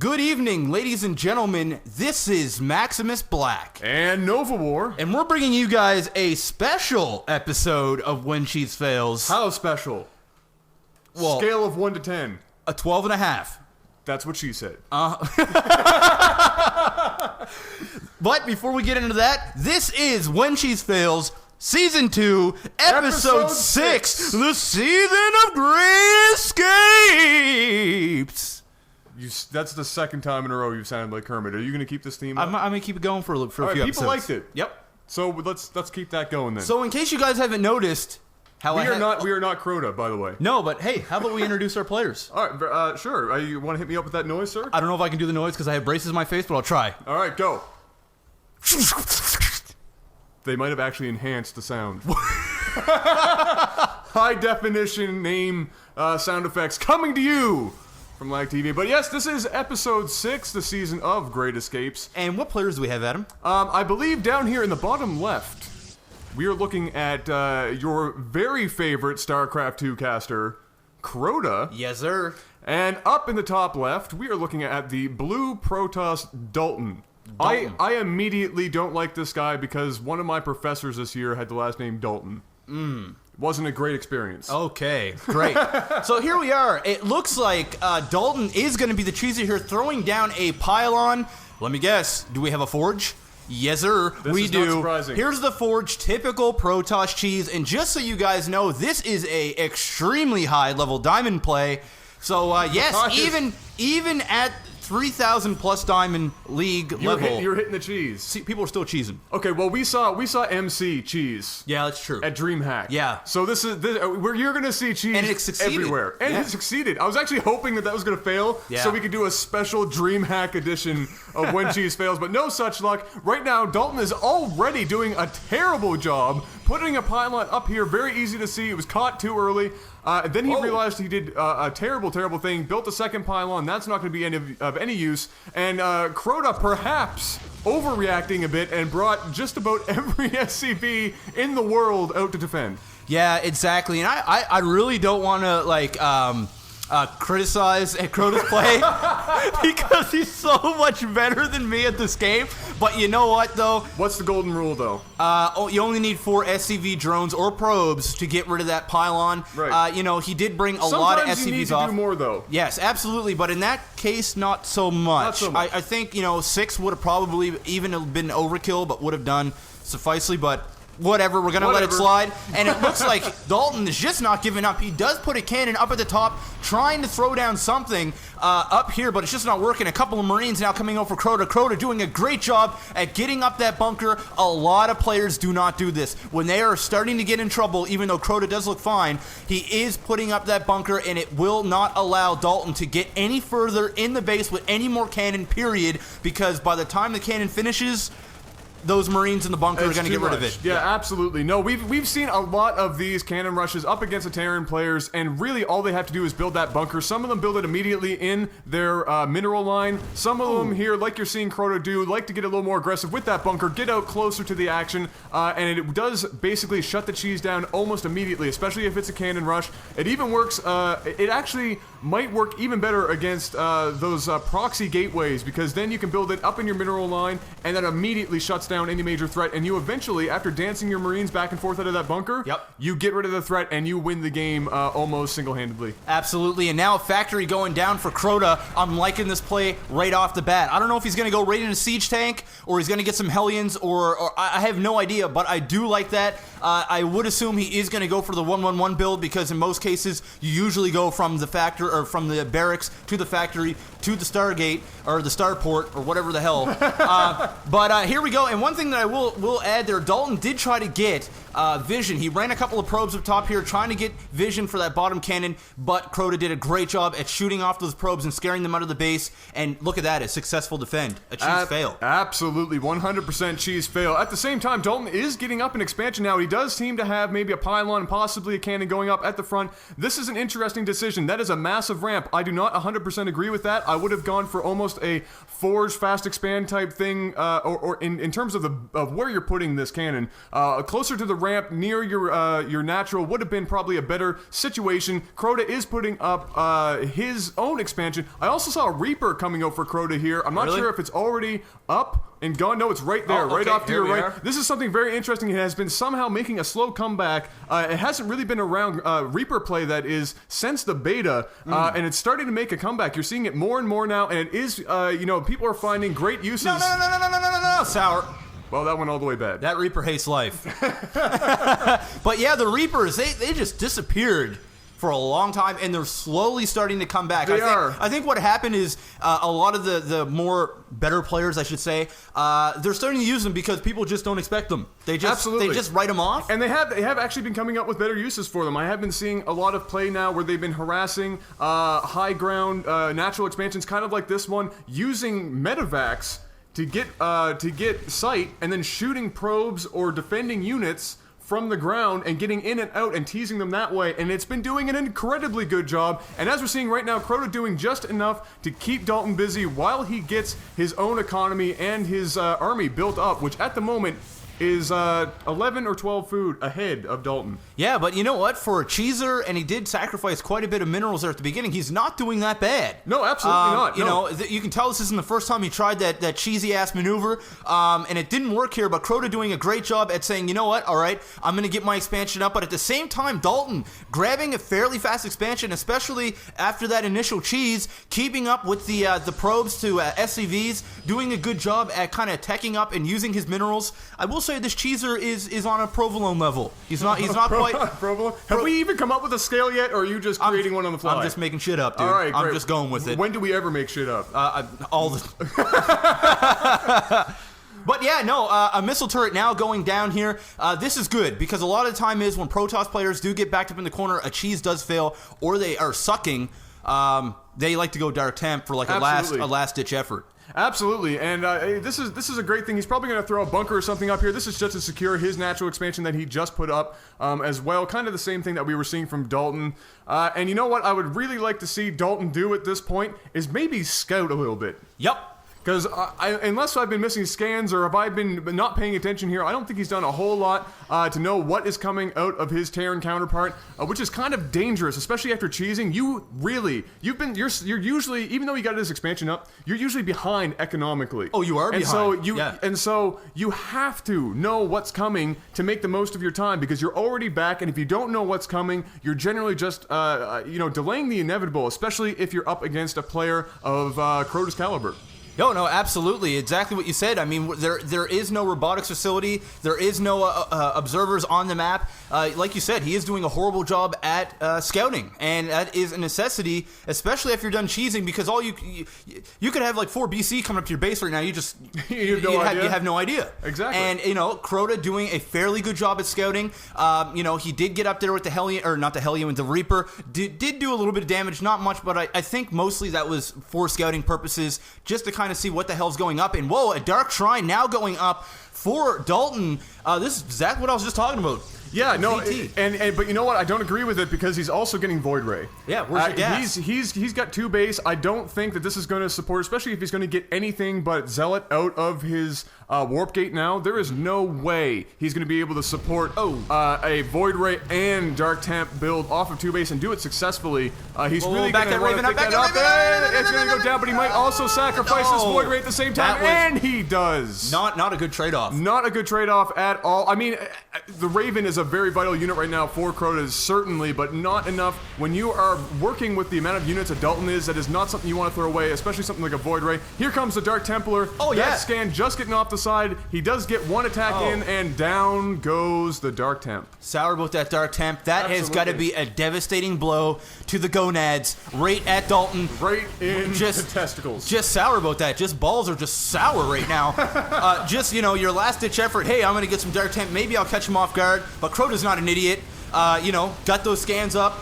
Good evening, ladies and gentlemen. This is Maximus Black. And Nova War. And we're bringing you guys a special episode of When Cheese Fails. How special? Well, scale of 1 to 10. A 12.5. That's what she said. But before we get into that, this is When Cheese Fails, Season 2, Episode 6, the Season of Great Escapes. That's the second time in a row you've sounded like Kermit. Are you going to keep this theme up? I'm going to keep it going for a few episodes. People liked it. Yep. So let's keep that going then. So in case you guys haven't noticed, we are not Crota, by the way. No, but hey, how about we introduce our players? All right, sure. You want to hit me up with that noise, sir? I don't know if I can do the noise because I have braces in my face, but I'll try. All right, go. They might have actually enhanced the sound. High definition name sound effects coming to you from Lifesaglitchtv. But yes, this is episode 6, the season of Great Escapes. And what players do we have, Adam? I believe down here in the bottom left, we are looking at your very favorite StarCraft 2 caster, Crota. Yes, sir. And up in the top left, we are looking at the blue Protoss Dalton. I immediately don't like this guy because one of my professors this year had the last name Dalton. Wasn't a great experience. Okay, great. So here we are. It looks like Dalton is going to be the cheesy here, throwing down a pylon. Let me guess. Do we have a forge? Yes, sir. We do. Not surprising. Here's the forge, typical Protoss cheese. And just so you guys know, this is a extremely high level diamond play. So yes, even at 3,000 plus diamond league level, you're hitting the cheese. See, people are still cheesing. Okay, well we saw MC cheese. Yeah, that's true. At DreamHack. Yeah. So this is where you're gonna see cheese and it succeeded. Everywhere. And it succeeded. I was actually hoping that was gonna fail, so we could do a special DreamHack edition of When Cheese Fails, but no such luck. Right now, Dalton is already doing a terrible job putting a pylon up here. Very easy to see. It was caught too early. Then he realized he did a terrible thing, built a second pylon. That's not going to be of any use. And Crota perhaps overreacting a bit and brought just about every SCV in the world out to defend. Yeah, exactly. And I really don't want to, criticize Crota's play because he's so much better than me at this game. But you know what, though? What's the golden rule, though? You only need 4 SCV drones or probes to get rid of that pylon. Right. He did bring a lot of SCVs off. Sometimes you need to do more, though. Yes, absolutely. But in that case, not so much. Not so much. I think, 6 would have probably even been overkill, but would have done sufficely. But whatever, we're going to let it slide. And it looks like Dalton is just not giving up. He does put a cannon up at the top, trying to throw down something up here, but it's just not working. A couple of Marines now coming over Crota. Crota doing a great job at getting up that bunker. A lot of players do not do this. When they are starting to get in trouble, even though Crota does look fine, he is putting up that bunker, and it will not allow Dalton to get any further in the base with any more cannon, period, because by the time the cannon finishes, those Marines in the bunker are going to get rid of it. Yeah, absolutely. No, we've seen a lot of these cannon rushes up against the Terran players, and really all they have to do is build that bunker. Some of them build it immediately in their mineral line. Some of them here, like you're seeing Crota do, like to get a little more aggressive with that bunker, get out closer to the action, and it does basically shut the cheese down almost immediately, especially if it's a cannon rush. It even works, it actually might work even better against those proxy gateways, because then you can build it up in your mineral line, and that immediately shuts down any major threat, and you eventually, after dancing your Marines back and forth out of that bunker, you get rid of the threat and you win the game almost single-handedly. Absolutely, and now a factory going down for Crota. I'm liking this play right off the bat. I don't know if he's going to go right into Siege Tank, or he's going to get some Hellions, or I have no idea, but I do like that. I would assume he is going to go for the 1-1-1 build, because in most cases, you usually go from the factory, or from the barracks to the factory to the Stargate, or the Starport, or whatever the hell. But here we go, and one thing that I will add there, Dalton did try to get vision. He ran a couple of probes up top here, trying to get vision for that bottom cannon, but Crota did a great job at shooting off those probes and scaring them out of the base, and look at that, a successful defend. A cheese fail. Absolutely, 100% cheese fail. At the same time, Dalton is getting up in expansion now. He does seem to have maybe a pylon and possibly a cannon going up at the front. This is an interesting decision. That is a massive ramp. I do not 100% agree with that. I would have gone for almost a forge fast expand type thing, or in terms of where you're putting this cannon, closer to the ramp near your natural would have been probably a better situation. Crota is putting up his own expansion. I also saw a Reaper coming out for Crota here. I'm not sure if it's already up and gone. No, it's right there, right off to your right. This is something very interesting. It has been somehow making a slow comeback. It hasn't really been around Reaper play, that is, since the beta, and it's starting to make a comeback. You're seeing it more and more now, and it is, people are finding great uses. No, Sour. Well, that went all the way bad. That Reaper hates life. But yeah, the Reapers, they just disappeared for a long time, and they're slowly starting to come back. I think what happened is a lot of the more better players, I should say, they're starting to use them because people just don't expect them. They just write them off. And they have actually been coming up with better uses for them. I have been seeing a lot of play now where they've been harassing high ground natural expansions, kind of like this one, using medevacs to get sight, and then shooting probes or defending units from the ground and getting in and out and teasing them that way, and it's been doing an incredibly good job. And as we're seeing right now, Crota doing just enough to keep Dalton busy while he gets his own economy and his army built up, which at the moment is 11 or 12 food ahead of Dalton. Yeah, but you know what? For a cheeser, and he did sacrifice quite a bit of minerals there at the beginning, he's not doing that bad. No, absolutely not. You know, you can tell this isn't the first time he tried that cheesy-ass maneuver, and it didn't work here, but Crota doing a great job at saying, you know what, all right, I'm going to get my expansion up, but at the same time, Dalton grabbing a fairly fast expansion, especially after that initial cheese, keeping up with the probes to SCVs, doing a good job at kind of teching up and using his minerals. I will say this cheeser is on a provolone level. He's not quite provolone. Have we even come up with a scale yet, or are you just creating one on the fly? I'm just making shit up, dude. All right, I'm just going with it. When do we ever make shit up? All the But yeah, no, a missile turret now going down here. This is good, because a lot of the time is when Protoss players do get backed up in the corner, a cheese does fail, or they are sucking, they like to go dark temp for like a last ditch effort. Absolutely, and this is a great thing. He's probably going to throw a bunker or something up here. This is just to secure his natural expansion that he just put up as well. Kind of the same thing that we were seeing from Dalton. And you know what I would really like to see Dalton do at this point is maybe scout a little bit. Yep. Because unless I've been missing scans or if I've been not paying attention here, I don't think he's done a whole lot to know what is coming out of his Terran counterpart, which is kind of dangerous, especially after cheesing. You're usually, even though you got this expansion up, you're usually behind economically. Oh, you are behind. And so you have to know what's coming to make the most of your time, because you're already back, and if you don't know what's coming, you're generally just delaying the inevitable, especially if you're up against a player of Crota's caliber. No, absolutely. Exactly what you said. I mean, there is no robotics facility. There is no observers on the map. Like you said, he is doing a horrible job at scouting, and that is a necessity, especially if you're done cheesing, because all you could have like 4 BC coming up to your base right now. You have no idea. Exactly. And Crota doing a fairly good job at scouting. He did get up there with the Hellion, or not the Hellion, with the Reaper. Did do a little bit of damage, not much, but I think mostly that was for scouting purposes, just to kind of see what the hell's going up. And whoa, a Dark Shrine now going up for Dalton. This is exactly what I was just talking about. Yeah, no, but you know what? I don't agree with it, because he's also getting Void Ray. Yeah, where's your gas? He's got 2 base. I don't think that this is going to support, especially if he's going to get anything but Zealot out of his Warp Gate now. There is no way he's going to be able to support a Void Ray and Dark Temp build off of 2 base and do it successfully. He's really going to want to pick that up, and it's going to go down, but he might also sacrifice his Void Ray at the same time, and he does. Not a good trade-off. Not a good trade-off at all. I mean, the Raven is a very vital unit right now for Crota, certainly, but not enough. When you are working with the amount of units that Dalton is, that is not something you want to throw away, especially something like a Void Ray. Here comes the Dark Templar. Oh, yeah. That scan just getting off the side. He does get 1 attack in, and down goes the Dark Temp. Sour about that Dark Temp. That has got to be a devastating blow to the gonads, right at Dalton. Right in the testicles. Just sour about that. Just balls are just sour right now. Your last-ditch effort, hey, I'm going to get some Dark Temp. Maybe I'll catch him off guard, but Crota's not an idiot. Got those scans up.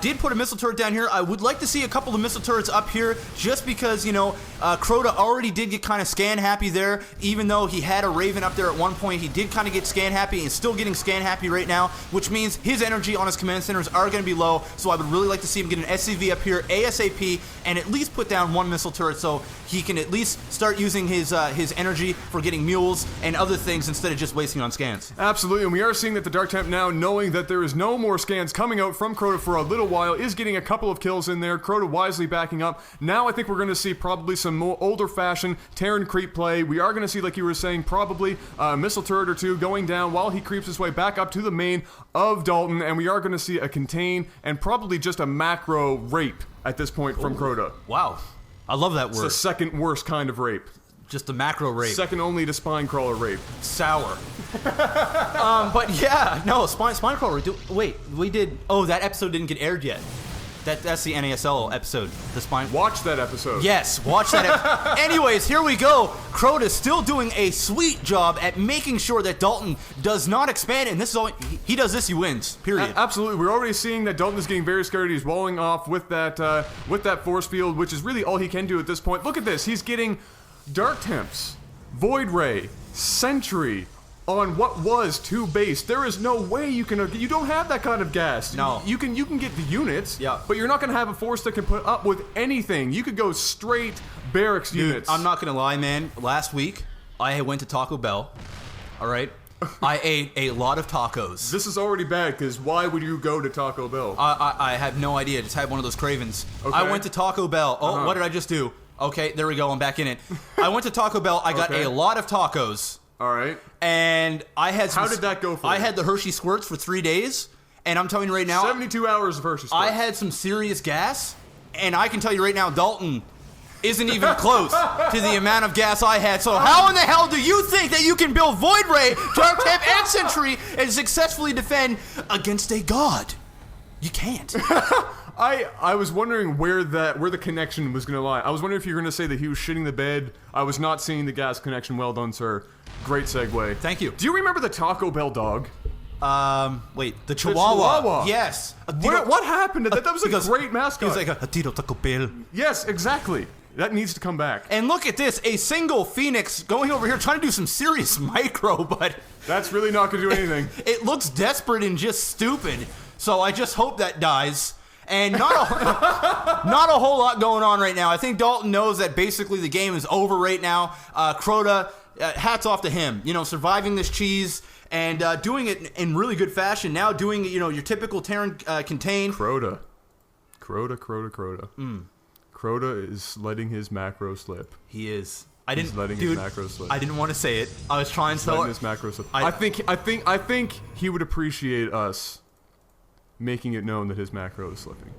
Did put a missile turret down here. I would like to see a couple of missile turrets up here just because, Crota already did get kind of scan happy there. Even though he had a Raven up there at one point, he did kind of get scan happy and still getting scan happy right now, which means his energy on his command centers are going to be low. So I would really like to see him get an SCV up here ASAP and at least put down one missile turret so he can at least start using his energy for getting mules and other things instead of just wasting on scans. Absolutely, and we are seeing that the Dark Temp now, knowing that there is no more scans coming out from Crota for a little while, is getting a couple of kills in there. Crota wisely backing up. Now I think we're going to see probably some more older-fashioned Terran creep play. We are going to see, like you were saying, probably a missile turret or two going down while he creeps his way back up to the main of Dalton, and we are going to see a contain and probably just a macro rape at this point from Crota. Wow. I love that word. It's the second worst kind of rape. Just a macro rape. Second only to spine crawler rape. Sour. But yeah, no, spine crawler. Wait, we did. Oh, that episode didn't get aired yet. That's the NASL episode. The spine. Watch that episode. Yes, watch that episode. Anyways, here we go. Crota's still doing a sweet job at making sure that Dalton does not expand, and this is all he does. This, he wins. Period. Absolutely, we're already seeing that Dalton is getting very scared. He's walling off with that force field, which is really all he can do at this point. Look at this. He's getting Dark Temps, Void Ray, Sentry on what was 2 base. There is no way you don't have that kind of gas. No. You can get the units, yeah, but you're not going to have a force that can put up with anything. You could go straight barracks units. I'm not going to lie, man. Last week, I went to Taco Bell. All right? I ate a lot of tacos. This is already bad, because why would you go to Taco Bell? I have no idea. Just had one of those cravings. Okay. I went to Taco Bell. Oh, what did I just do? Okay, there we go. I'm back in it. I went to Taco Bell. I got a lot of tacos. All right. And I had some... How did that go for you? I had the Hershey Squirts for 3 days. And I'm telling you right now... 72 hours of Hershey Squirts. I had some serious gas. And I can tell you right now, Dalton isn't even close to the amount of gas I had. So how in the hell do you think that you can build Void Ray, Dark Temp, and Sentry and successfully defend against a god? You can't. I was wondering where the connection was going to lie. I was wondering if you were going to say that he was shitting the bed. I was not seeing the gas connection. Well done, sir. Great segue. Thank you. Do you remember the Taco Bell dog? Wait, the Chihuahua. Yes. What happened to that? That was a great mascot. He was like a Tito Taco Bell. Yes, exactly. That needs to come back. And look at this, a single Phoenix going over here trying to do some serious micro, but... That's really not going to do anything. It looks desperate and just stupid. So I just hope that dies. And not a whole lot going on right now. I think Dalton knows that basically the game is over right now. Crota, hats off to him. Surviving this cheese and doing it in really good fashion. Now doing, your typical Terran contain. Crota. Crota is letting his macro slip. He is. He's letting his macro slip. I didn't want to say it. I was trying to. Letting his macro slip. I think he would appreciate us making it known that his macro is slipping.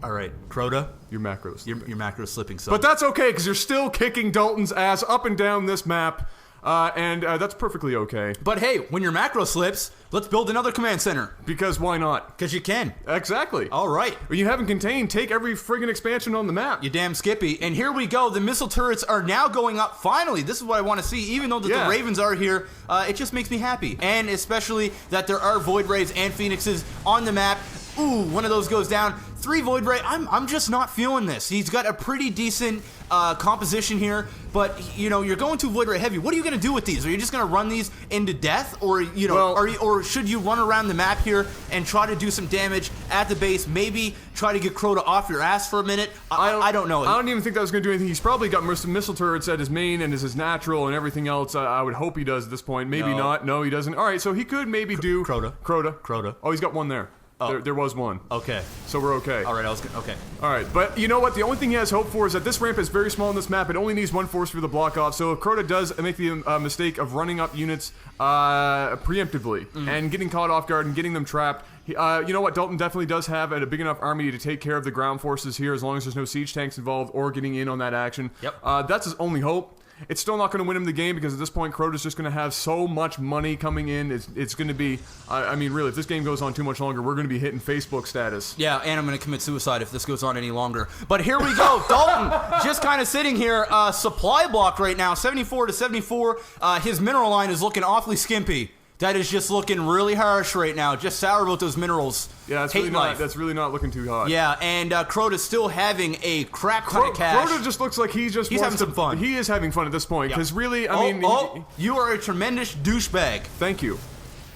All right, Crota, your macro is slipping. Your macro is slipping. So. But that's okay, because you're still kicking Dalton's ass up and down this map. And that's perfectly okay. But hey, when your macro slips, let's build another command center. Because why not? Because you can. Exactly. All right. When you haven't contained, take every friggin' expansion on the map. You damn Skippy. And here we go. The missile turrets are now going up. Finally, this is what I want to see. Even though the Ravens are here, it just makes me happy. And especially that there are Void Rays and Phoenixes on the map. Ooh, one of those goes down. 3 Void Ray. I'm just not feeling this. He's got a pretty decent composition here, but you're going to Void Ray heavy. What are you going to do with these? Are you just going to run these into death, or or should you run around the map here and try to do some damage at the base? Maybe try to get Crota off your ass for a minute. I don't know. I don't even think that was going to do anything. He's probably got some missile turrets at his main and his natural and everything else. I would hope he does at this point. Maybe not. No, he doesn't. All right, so he could maybe do Crota. Oh, he's got one there. Oh. There was one. Okay. So we're okay. All right, I was good. Okay. All right, but you know what? The only thing he has hope for is that this ramp is very small on this map. It only needs 1 force for the block off. So if Crota does make the mistake of running up units preemptively and getting caught off guard and getting them trapped, you know what? Dalton definitely does have a big enough army to take care of the ground forces here as long as there's no siege tanks involved or getting in on that action. Yep. That's his only hope. It's still not going to win him the game because at this point, Crota's just going to have so much money coming in. It's going to be, I mean, really, if this game goes on too much longer, we're going to be hitting Facebook status. Yeah, and I'm going to commit suicide if this goes on any longer. But here we go. Dalton just kind of sitting here, supply blocked right now, 74 to 74. His mineral line is looking awfully skimpy. That is just looking really harsh right now. Just sour about those minerals. Yeah, that's really not looking too hot. Yeah, and Crota's still having a crap ton of cash. Crota just looks like he's having some fun. He is having fun at this point, because really, I mean... you are a tremendous douchebag. Thank you.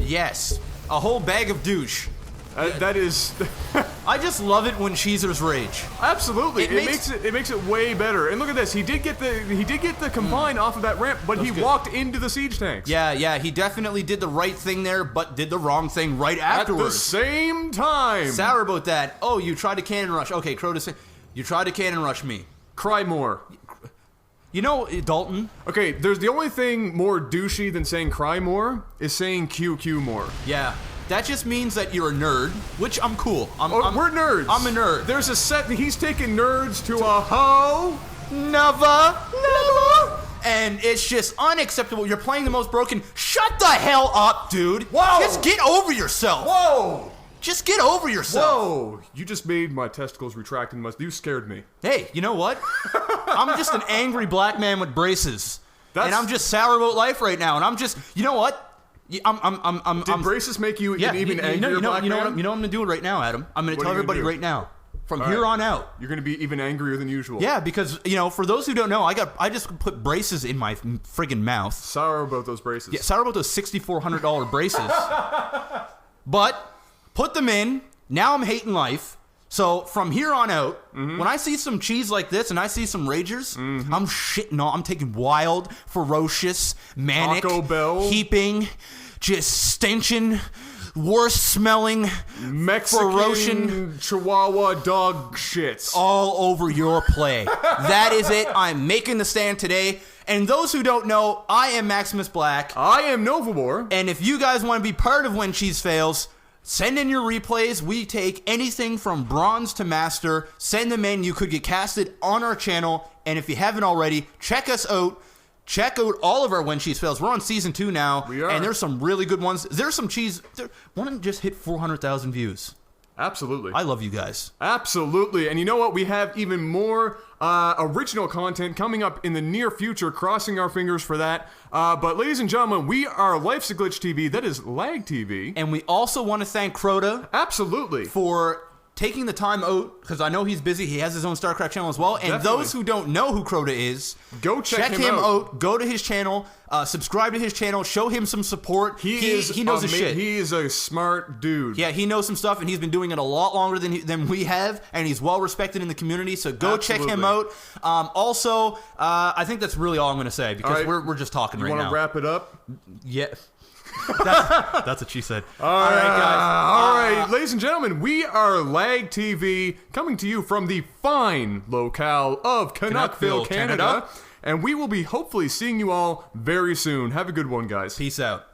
Yes, a whole bag of douche. That is... I just love it when cheesers rage. Absolutely, it makes it way better. And look at this, he did get the combine off of that ramp, but he walked into the siege tanks. Yeah, he definitely did the right thing there, but did the wrong thing right afterwards. At the same time. Sour about that. Oh, you tried to cannon rush. Okay, Crota, you tried to cannon rush me. Cry more. You know, Dalton. Okay, there's the only thing more douchey than saying cry more is saying QQ more. Yeah. That just means that you're a nerd, which I'm cool. We're nerds. I'm a nerd. There's a set that he's taking nerds to a hoe. Never. And it's just unacceptable. You're playing the most broken. Shut the hell up, dude. Whoa. Just get over yourself. Whoa. Just get over yourself. Whoa. You just made my testicles retract and you scared me. Hey, you know what? I'm just an angry black man with braces. And I'm just sour about life right now. And I'm just, you know what? Did braces make you an even angrier black man? You know what I'm going to do right now, Adam? I'm going to tell everybody right now. From here on out. You're going to be even angrier than usual. Yeah, because, for those who don't know, I just put braces in my friggin' mouth. Sour about those braces. Yeah, sour about those $6,400 braces. But, put them in. Now I'm hating life. So, from here on out, when I see some cheese like this and I see some ragers, I'm shitting on. I'm taking wild, ferocious, manic, Taco Bell, heaping, just stenching, worst-smelling, Mexican ferocious Chihuahua dog shits all over your play. That is it. I'm making the stand today. And those who don't know, I am Maximus Black. I am Novabor. And if you guys want to be part of When Cheese Fails, send in your replays. We take anything from bronze to master. Send them in. You could get casted on our channel. And if you haven't already, check us out. Check out all of our When Cheese Fails. We're on season 2 now. We are. And there's some really good ones. There's some cheese. One just hit 400,000 views. Absolutely. I love you guys. Absolutely. And you know what? We have even more original content coming up in the near future. Crossing our fingers for that. But ladies and gentlemen, we are Lifesaglitchtv. That is Lag TV. And we also want to thank Crota. Absolutely. For taking the time out, because I know he's busy. He has his own StarCraft channel as well. And Definitely. Those who don't know who Crota is, go check him out. Go to his channel. Subscribe to his channel. Show him some support. He knows his shit. He is a smart dude. Yeah, he knows some stuff, and he's been doing it a lot longer than we have, and he's well respected in the community. So go check him out. Also, I think that's really all I'm going to say, because we're just talking right now. You want to wrap it up? Yeah. That's what she said. All right, guys. All right, ladies and gentlemen, we are Lag TV, coming to you from the fine locale of Canuckville, Canada. And we will be hopefully seeing you all very soon. Have a good one, guys. Peace out.